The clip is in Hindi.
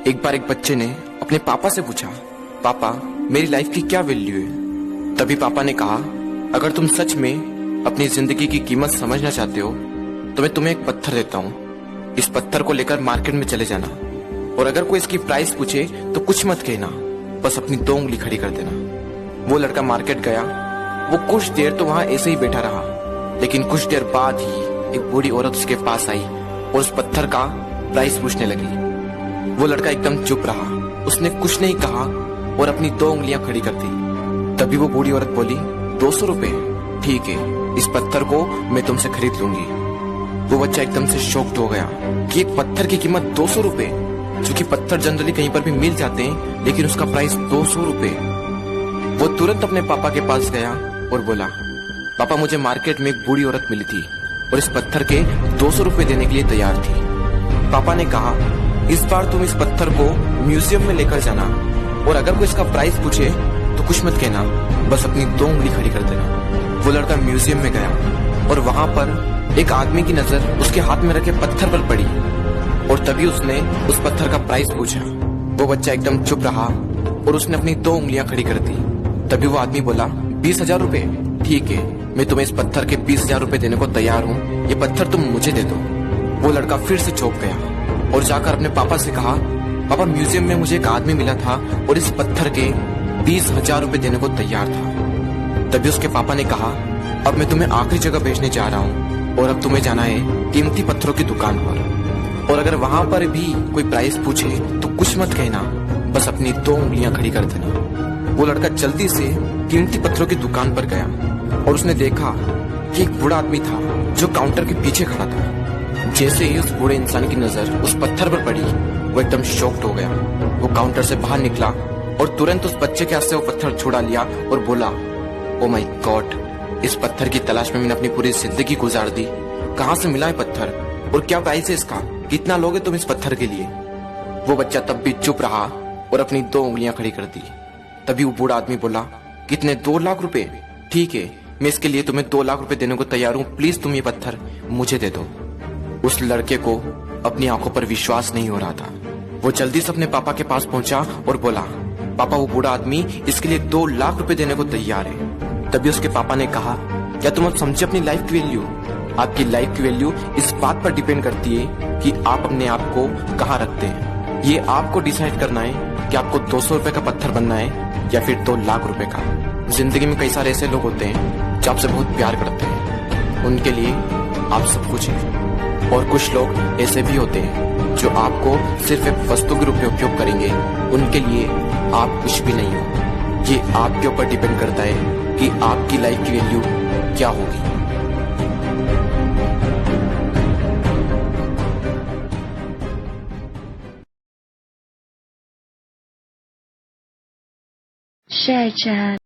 एक बार एक बच्चे ने अपने पापा से पूछा, पापा मेरी लाइफ की क्या वैल्यू है। तभी पापा ने कहा, अगर तुम सच में अपनी जिंदगी की कीमत समझना चाहते हो तो मैं तुम्हें एक पत्थर देता हूँ। इस पत्थर को लेकर मार्केट में चले जाना और अगर कोई इसकी प्राइस पूछे तो कुछ मत कहना, बस अपनी 2 उंगली खड़ी कर देना। वो लड़का मार्केट गया। वो कुछ देर तो वहां ऐसे ही बैठा रहा, लेकिन कुछ देर बाद ही एक बूढ़ी औरत उसके पास आई और उस पत्थर का प्राइस पूछने लगी। वो लड़का एकदम चुप रहा, उसने कुछ नहीं कहा और अपनी 2 उंगलियां खड़ी कर दी। तभी वो बूढ़ी औरत बोली, 200 रुपए, ठीक है, इस पत्थर को मैं तुमसे खरीद लूंगी। वो बच्चा एकदम से शॉक्ड हो गया कि एक पत्थर की कीमत 200 रुपए, जो कि पत्थर जनरली कहीं पर भी मिल जाते हैं, लेकिन उसका प्राइस 200 रुपए। वो तुरंत अपने पापा के पास गया और बोला, पापा मुझे मार्केट में एक बूढ़ी औरत मिली थी और इस पत्थर के 200 रुपए देने के लिए तैयार थी। पापा ने कहा, इस बार तुम इस पत्थर को म्यूजियम में लेकर जाना और अगर कोई इसका प्राइस पूछे तो कुछ मत कहना, बस अपनी 2 उंगली खड़ी कर देना। वो लड़का म्यूजियम में गया और वहां पर एक आदमी की नजर उसके हाथ में रखे पत्थर पर पड़ी और तभी उसने उस पत्थर का प्राइस पूछा। वो बच्चा एकदम चुप रहा और उसने अपनी 2 उंगलियां खड़ी कर दी। तभी वो आदमी बोला, 20,000 रुपए, ठीक है, मैं तुम्हें इस पत्थर के 20,000 रुपए देने को तैयार हूँ, ये पत्थर तुम मुझे दे दो। वो लड़का फिर से चौंक गया और जाकर अपने पापा से कहा, पापा म्यूजियम में मुझे एक आदमी मिला था और इस पत्थर के 20,000 रुपए देने को तैयार था। तभी उसके पापा ने कहा, अब मैं तुम्हें आखिरी जगह भेजने जा रहा हूँ और अब तुम्हें जाना है कीमती पत्थरों की दुकान पर और अगर वहां पर भी कोई प्राइस पूछे तो कुछ मत कहना, बस अपनी 2 उंगलियां खड़ी कर देना। वो लड़का जल्दी से कीमती पत्थरों की दुकान पर गया और उसने देखा कि एक बूढ़ा आदमी था जो काउंटर के पीछे खड़ा था। जैसे ही उस बूढ़े इंसान की नजर उस पत्थर पर पड़ी, वो एकदम शॉक्ड हो गया। वो काउंटर से बाहर निकला और तुरंत उस बच्चे के हाथ से वो पत्थर छुड़ा लिया और बोला, ओ माय गॉड, इस पत्थर की तलाश में मैंने अपनी पूरी जिंदगी गुजार दी। कहाँ से मिला है पत्थर और क्या प्राइस है इसका, कितना लोगे तुम इस पत्थर के लिए। वो बच्चा तब भी चुप रहा और अपनी 2 उंगलियां खड़ी कर दी। तभी वो बूढ़ा आदमी बोला, कितने, 2 लाख रुपए, ठीक है, मैं इसके लिए तुम्हें 2 लाख रुपए देने को तैयार हूँ, प्लीज तुम ये पत्थर मुझे दे दो। उस लड़के को अपनी आंखों पर विश्वास नहीं हो रहा था। वो जल्दी से अपने पापा के पास पहुंचा और बोला, पापा वो बूढ़ा आदमी इसके लिए 2 लाख रुपए देने को तैयार है। तभी उसके पापा ने कहा, क्या तुम अब समझे अपनी लाइफ की वैल्यू? आपकी लाइफ की वैल्यू इस बात पर डिपेंड करती है कि आप अपने आप को कहाँ रखते हैं। ये आपको डिसाइड करना है कि आपको 200 रुपए का पत्थर बनना है या फिर 2 लाख रुपए का। जिंदगी में कई सारे ऐसे लोग होते हैं जो आपसे बहुत प्यार करते हैं, उनके लिए आप सब कुछ है, और कुछ लोग ऐसे भी होते हैं जो आपको सिर्फ एक वस्तु के रूप में उपयोग करेंगे, उनके लिए आप कुछ भी नहीं हो। ये आपके ऊपर डिपेंड करता है कि आपकी लाइफ की वैल्यू क्या होगी। Share chat.